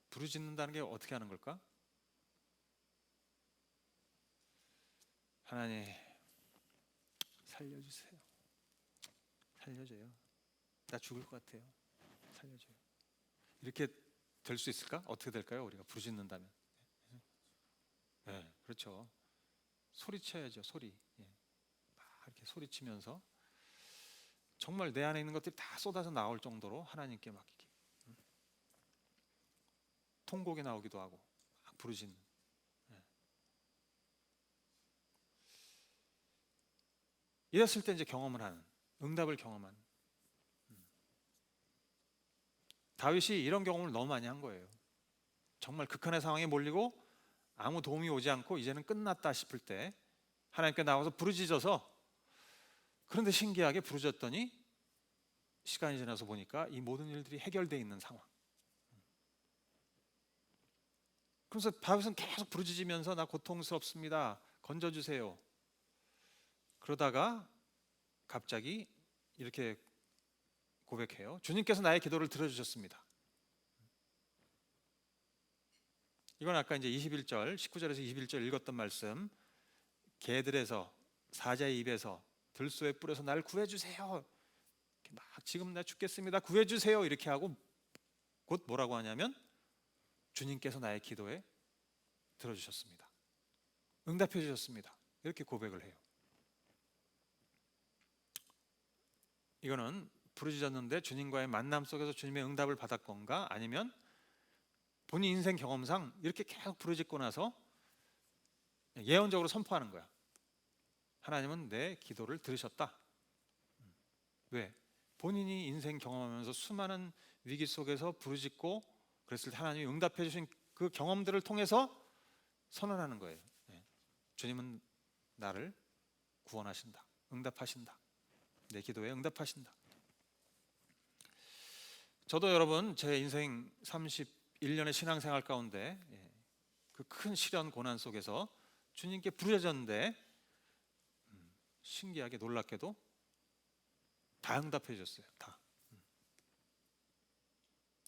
부르짖는다는 게 어떻게 하는 걸까? 하나님 살려주세요. 살려줘요. 나 죽을 것 같아요. 살려줘요. 이렇게 될 수 있을까? 어떻게 될까요? 우리가 부르짖는다면. 네, 그렇죠. 소리쳐야죠. 소리. 막 이렇게 소리치면서 정말 내 안에 있는 것들이 다 쏟아져 나올 정도로 하나님께 맡기기. 통곡이 나오기도 하고 막 부르짖는. 이랬을 때 이제 경험을 하는, 응답을 경험하는. 다윗이 이런 경험을 너무 많이 한 거예요. 정말 극한의 상황에 몰리고 아무 도움이 오지 않고 이제는 끝났다 싶을 때 하나님께 나와서 부르짖어서, 그런데 신기하게 부르짖었더니 시간이 지나서 보니까 이 모든 일들이 해결되어 있는 상황. 그래서 다윗은 계속 부르짖으면서 나 고통스럽습니다. 건져주세요. 그러다가 갑자기 이렇게 고백해요. 주님께서 나의 기도를 들어주셨습니다. 이건 아까 이제 21절, 19절에서 21절 읽었던 말씀, 개들에서, 사자의 입에서, 들소의 뿔에서 나를 구해주세요. 막 지금 나 죽겠습니다. 구해주세요. 이렇게 하고 곧 뭐라고 하냐면 주님께서 나의 기도에 들어주셨습니다. 응답해 주셨습니다. 이렇게 고백을 해요. 이거는 부르짖었는데 주님과의 만남 속에서 주님의 응답을 받았건가, 아니면 본인 인생 경험상 이렇게 계속 부르짖고 나서 예언적으로 선포하는 거야. 하나님은 내 기도를 들으셨다. 왜? 본인이 인생 경험하면서 수많은 위기 속에서 부르짖고 그랬을 때 하나님이 응답해 주신 그 경험들을 통해서 선언하는 거예요. 예. 주님은 나를 구원하신다, 응답하신다, 내 기도에 응답하신다. 저도 여러분 제 인생 31년의 신앙생활 가운데 그 큰 시련 고난 속에서 주님께 부르짖었는데 신기하게 놀랍게도 다 응답해 주셨어요. 다.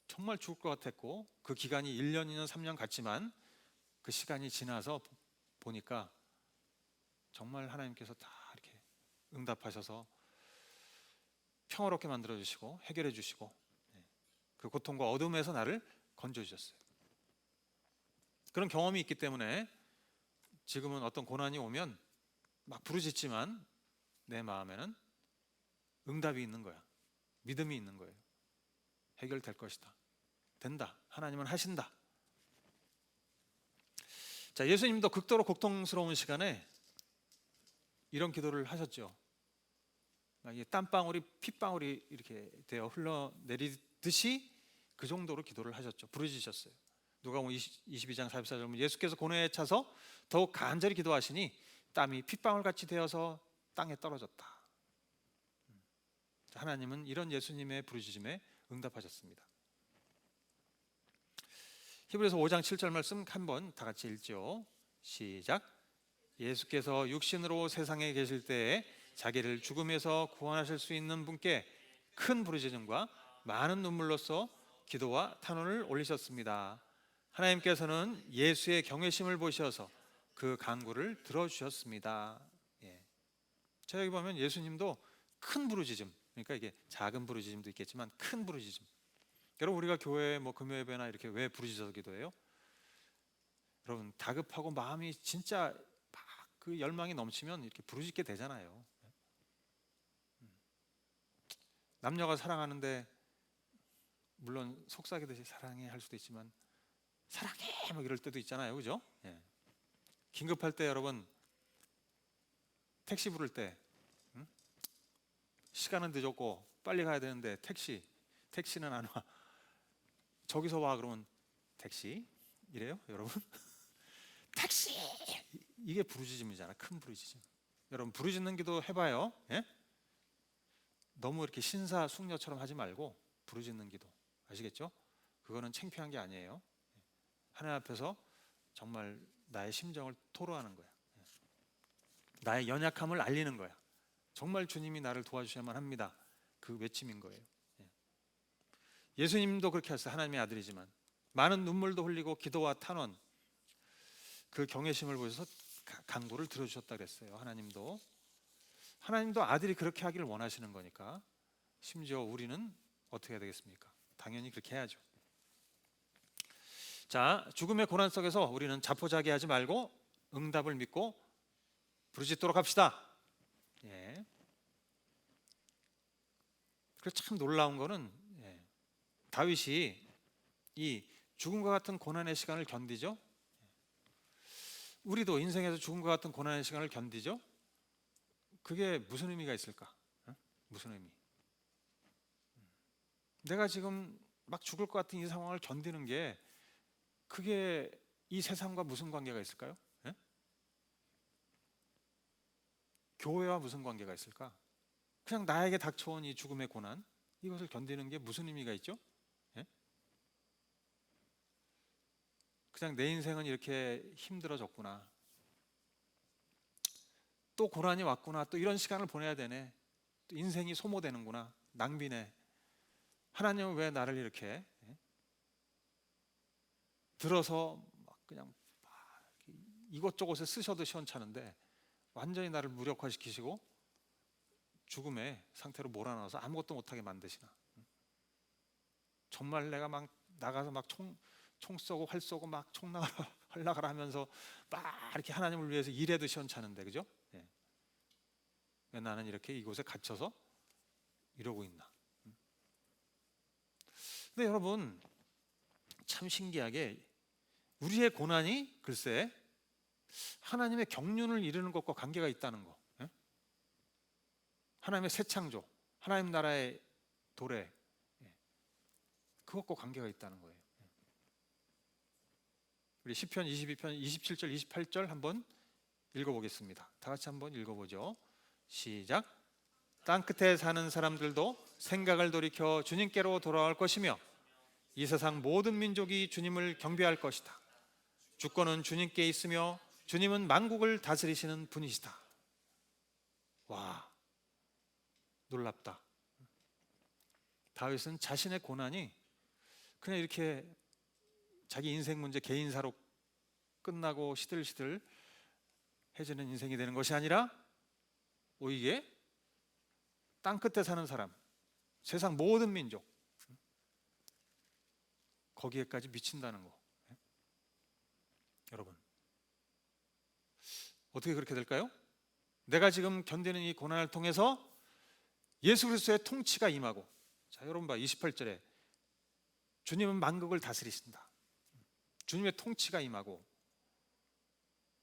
정말 죽을 것 같았고 그 기간이 1년, 2년, 3년 갔지만 그 시간이 지나서 보니까 정말 하나님께서 다 이렇게 응답하셔서 평화롭게 만들어 주시고 해결해 주시고 그 고통과 어둠에서 나를 건져 주셨어요. 그런 경험이 있기 때문에 지금은 어떤 고난이 오면 막 부르짖지만 내 마음에는 응답이 있는 거야. 믿음이 있는 거예요. 해결될 것이다. 된다. 하나님은 하신다. 자, 예수님도 극도로 고통스러운 시간에 이런 기도를 하셨죠. 이게 땀방울이 핏방울이 이렇게 되어 흘러내리듯이 그 정도로 기도를 하셨죠. 부르짖으셨어요. 누가복음 22장 44절 보면 예수께서 고뇌에 차서 더욱 간절히 기도하시니 땀이 핏방울같이 되어서 땅에 떨어졌다. 하나님은 이런 예수님의 부르짖음에 응답하셨습니다. 히브리서 5장 7절 말씀 한번 다 같이 읽죠. 시작. 예수께서 육신으로 세상에 계실 때에 자기를 죽음에서 구원하실 수 있는 분께 큰 부르짖음과 많은 눈물로써 기도와 탄원을 올리셨습니다. 하나님께서는 예수의 경외심을 보셔서 그 간구를 들어주셨습니다. 자, 여기 보면 예수님도 큰 부르짖음, 그러니까 이게 작은 부르짖음도 있겠지만 큰 부르짖음. 여러분 우리가 교회 금요 예배나 이렇게 왜 부르짖어서 기도해요? 여러분 다급하고 마음이 진짜 막 그 열망이 넘치면 이렇게 부르짖게 되잖아요. 남녀가 사랑하는데 물론 속삭이듯이 사랑해 할 수도 있지만 사랑해 막 이럴 때도 있잖아요, 그죠? 긴급할 때 여러분 택시 부를 때 시간은 늦었고 빨리 가야 되는데 택시는 안 와. 저기서 와 그러면 택시 이래요, 여러분? 택시 이게 부르짖음이잖아, 큰 부르짖음. 여러분 부르짖는 기도 해봐요. 너무 이렇게 신사숙녀처럼 하지 말고 부르짖는 기도 아시겠죠? 그거는 창피한 게 아니에요. 하나님 앞에서 정말 나의 심정을 토로하는 거야. 나의 연약함을 알리는 거야. 정말 주님이 나를 도와주셔야만 합니다. 그 외침인 거예요. 예수님도 그렇게 하셨어요. 하나님의 아들이지만 많은 눈물도 흘리고 기도와 탄원, 그 경외심을 보셔서 간구를 들어주셨다 그랬어요. 하나님도 아들이 그렇게 하기를 원하시는 거니까 심지어 우리는 어떻게 해야 되겠습니까? 당연히 그렇게 해야죠. 자, 죽음의 고난 속에서 우리는 자포자기하지 말고 응답을 믿고 부르짖도록 합시다. 그래서 참 놀라운 거는 다윗이 이 죽음과 같은 고난의 시간을 견디죠. 우리도 인생에서 죽음과 같은 고난의 시간을 견디죠. 그게 무슨 의미가 있을까? 무슨 의미? 내가 지금 막 죽을 것 같은 이 상황을 견디는 게 그게 이 세상과 무슨 관계가 있을까요? 교회와 무슨 관계가 있을까? 그냥 나에게 닥쳐온 이 죽음의 고난, 이것을 견디는 게 무슨 의미가 있죠? 그냥 내 인생은 이렇게 힘들어졌구나, 또 고난이 왔구나, 또 이런 시간을 보내야 되네, 또 인생이 소모되는구나, 낭비네, 하나님은 왜 나를 이렇게 들어서 막 그냥 이곳저곳에 쓰셔도 시원찮은데 완전히 나를 무력화시키시고 죽음의 상태로 몰아넣어서 아무것도 못하게 만드시나. 정말 내가 막 나가서 막 총 쏘고 활 쏘고 막 총 나가라 하면서 막 이렇게 하나님을 위해서 일해도 시원찮은데, 그죠? 왜 나는 이렇게 이곳에 갇혀서 이러고 있나? 근데 여러분 참 신기하게 우리의 고난이 글쎄 하나님의 경륜을 이루는 것과 관계가 있다는 거. 하나님의 새 창조, 하나님 나라의 도래, 그것과 관계가 있다는 거예요. 우리 시편 22편 27절 28절 한번 읽어보겠습니다. 다 같이 한번 읽어보죠. 시작. 땅끝에 사는 사람들도 생각을 돌이켜 주님께로 돌아올 것이며 이 세상 모든 민족이 주님을 경배할 것이다. 주권은 주님께 있으며 주님은 만국을 다스리시는 분이시다. 와, 놀랍다. 다윗은 자신의 고난이 그냥 이렇게 자기 인생 문제 개인사로 끝나고 시들시들 해지는 인생이 되는 것이 아니라 오히려 땅끝에 사는 사람, 세상 모든 민족, 거기에까지 미친다는 거. 여러분, 어떻게 그렇게 될까요? 내가 지금 견디는 이 고난을 통해서 예수 그리스도의 통치가 임하고, 자 여러분 봐, 28절에 주님은 만국을 다스리신다. 주님의 통치가 임하고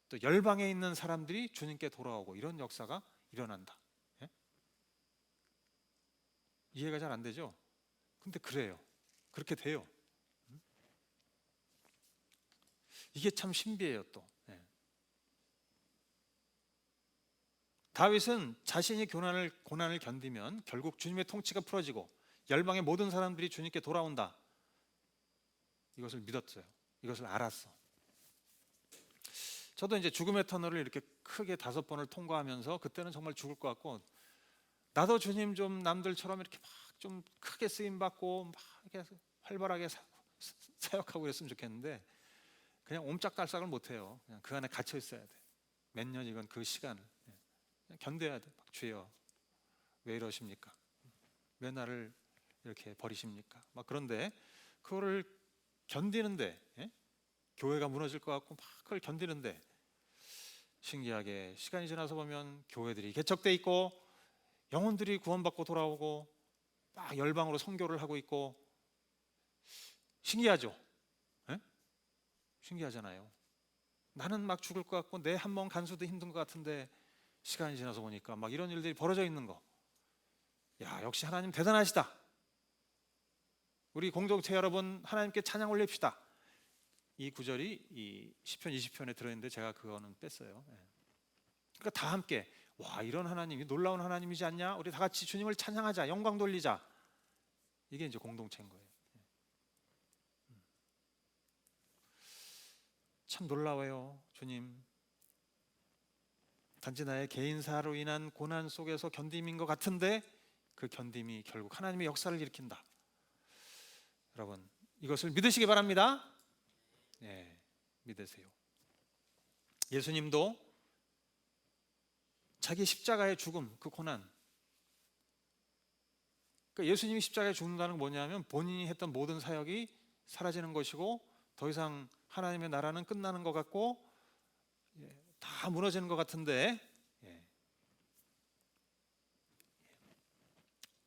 또 열방에 있는 사람들이 주님께 돌아오고 이런 역사가 일어난다. 이해가 잘 안 되죠? 근데 그래요. 그렇게 돼요. 이게 참 신비해요 또. 다윗은 자신이 고난을 견디면 결국 주님의 통치가 풀어지고 열방의 모든 사람들이 주님께 돌아온다. 이것을 믿었어요. 이것을 알았어. 저도 이제 죽음의 터널을 이렇게 크게 5번을 통과하면서 그때는 정말 죽을 것 같고, 나도 주님 좀 남들처럼 이렇게 막 좀 크게 쓰임 받고 막 이렇게 활발하게 사역하고 그랬으면 좋겠는데 그냥 옴짝달싹을 못 해요. 그냥 그 안에 갇혀 있어야 돼. 몇 년이건 그 시간을 그냥 견뎌야 돼. 막 주여 왜 이러십니까? 왜 나를 이렇게 버리십니까? 막 그런데 그거를 견디는데, 교회가 무너질 것 같고 막 그걸 견디는데 신기하게 시간이 지나서 보면 교회들이 개척돼 있고 영혼들이 구원받고 돌아오고 막 열방으로 선교를 하고 있고, 신기하죠? 신기하잖아요. 나는 막 죽을 것 같고 내 한 번 간수도 힘든 것 같은데 시간이 지나서 보니까 막 이런 일들이 벌어져 있는 거. 야, 역시 하나님 대단하시다. 우리 공동체 여러분 하나님께 찬양 올립시다. 이 구절이 이 시편 20편에 들어있는데 제가 그거는 뺐어요. 그러니까 다 함께 와, 이런 하나님이 놀라운 하나님이지 않냐? 우리 다 같이 주님을 찬양하자, 영광 돌리자. 이게 이제 공동체인 거예요. 참 놀라워요, 주님. 단지 나의 개인사로 인한 고난 속에서 견딤인 것 같은데 그 견딤이 결국 하나님의 역사를 일으킨다. 여러분, 이것을 믿으시기 바랍니다. 믿으세요. 예수님도 자기 십자가의 죽음, 그 고난, 그러니까 예수님이 십자가에 죽는다는 건 뭐냐면 본인이 했던 모든 사역이 사라지는 것이고 더 이상 하나님의 나라는 끝나는 것 같고 다 무너지는 것 같은데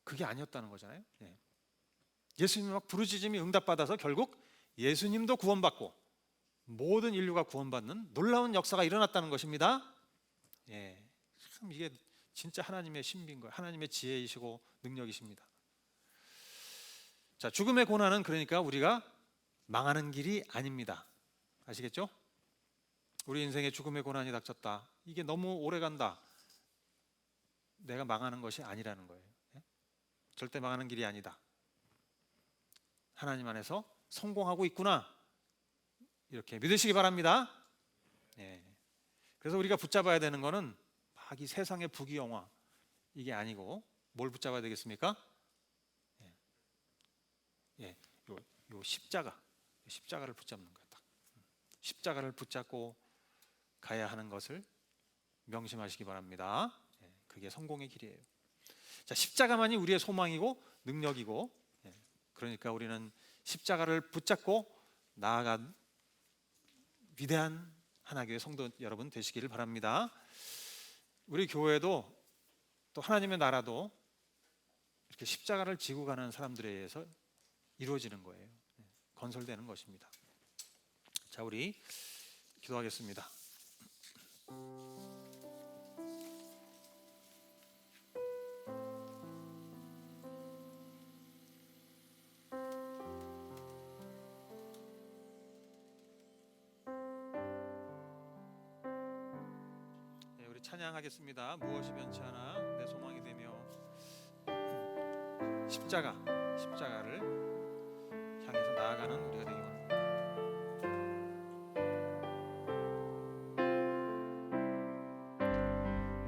그게 아니었다는 거잖아요. 예수님이 막 부르짖음이 응답받아서 결국 예수님도 구원받고 모든 인류가 구원받는 놀라운 역사가 일어났다는 것입니다. 참 이게 진짜 하나님의 신비인 거예요. 하나님의 지혜이시고 능력이십니다. 자, 죽음의 고난은 그러니까 우리가 망하는 길이 아닙니다. 아시겠죠? 우리 인생에 죽음의 고난이 닥쳤다. 이게 너무 오래 간다. 내가 망하는 것이 아니라는 거예요. 절대 망하는 길이 아니다. 하나님 안에서 성공하고 있구나. 이렇게 믿으시기 바랍니다. 그래서 우리가 붙잡아야 되는 거는 막 이 세상의 부귀영화 이게 아니고 뭘 붙잡아야 되겠습니까? 요 십자가를 붙잡는 거예요. 딱. 십자가를 붙잡고 가야 하는 것을 명심하시기 바랍니다. 그게 성공의 길이에요. 자, 십자가만이 우리의 소망이고 능력이고, 그러니까 우리는 십자가를 붙잡고 나아간 위대한 하나교회 성도 여러분 되시기를 바랍니다. 우리 교회도 또 하나님의 나라도 이렇게 십자가를 지고 가는 사람들에 의해서 이루어지는 거예요. 건설되는 것입니다. 자, 우리 기도하겠습니다. 찬양하겠습니다. 무엇이 변치 않아 내 소망이 되며. 십자가를 향해서 나아가는 우리가 되기 원합니다.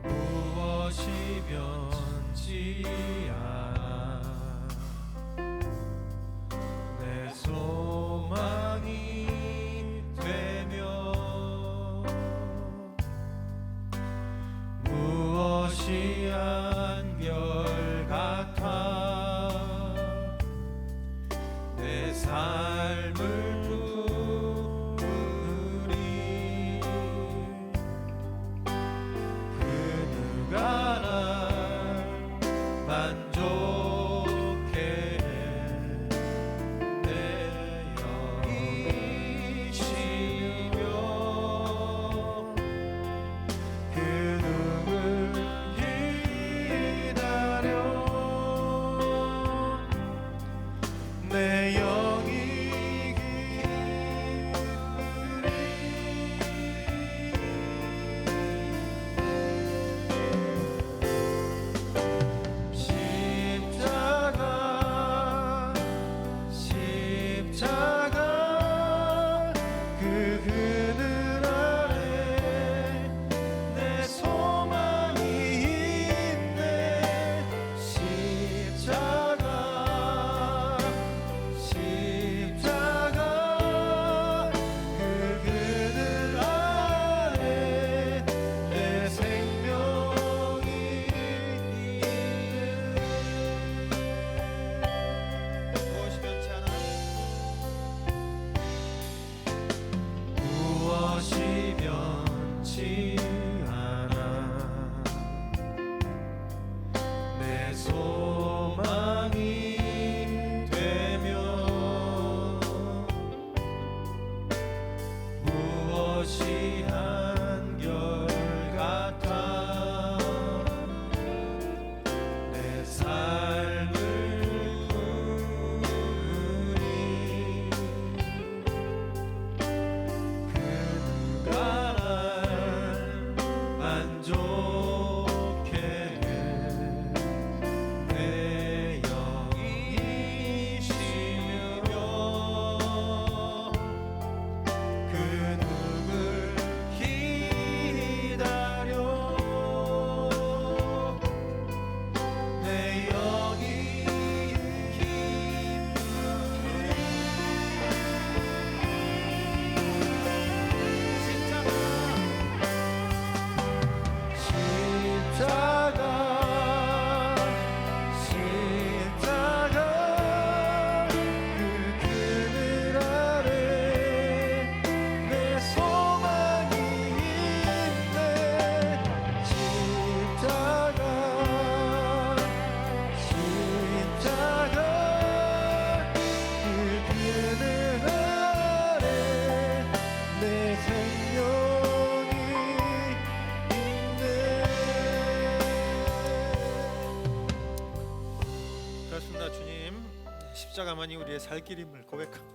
무엇이 변치 않아 내 소망이 되며 무엇이 한결같아 내 삶을 부으리 그 누가 날 만족해 내 영이시며 그 누굴 기다려 내 영이 십자가 그 그늘 아래 내 소망이 있네 십자가 그 그늘 아래 내 생명이 있네 무엇이 변치 않아 무엇이 변치 않아 내 소망이 되며 무엇이 한결같아 내 삶을 부으리 그 누가 날 만족해 내 영이시며 그 누굴 기다려 내 영이 십자가 그 그늘 아래 내 소망이 있네 십자가 그 그늘 아래 내 생명이 있네 그렇습니다. 주님, 십자가만이 우리의 살 길임을 고백합니다.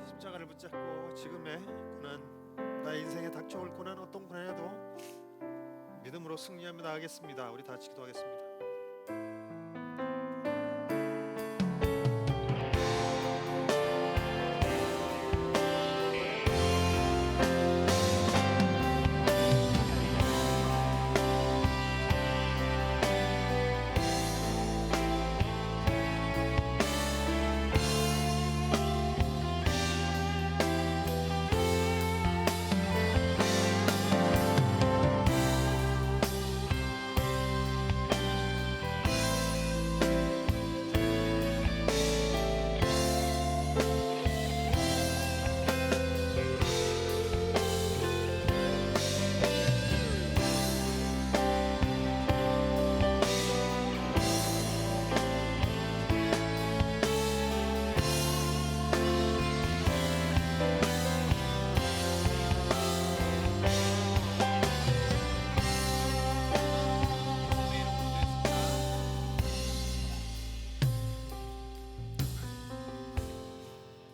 십자가를 붙잡고 지금의 고난, 나의 인생에 닥쳐올 고난, 어떤 고난에도 믿음으로 승리하며 나아가겠습니다. 우리 다 같이 기도하겠습니다.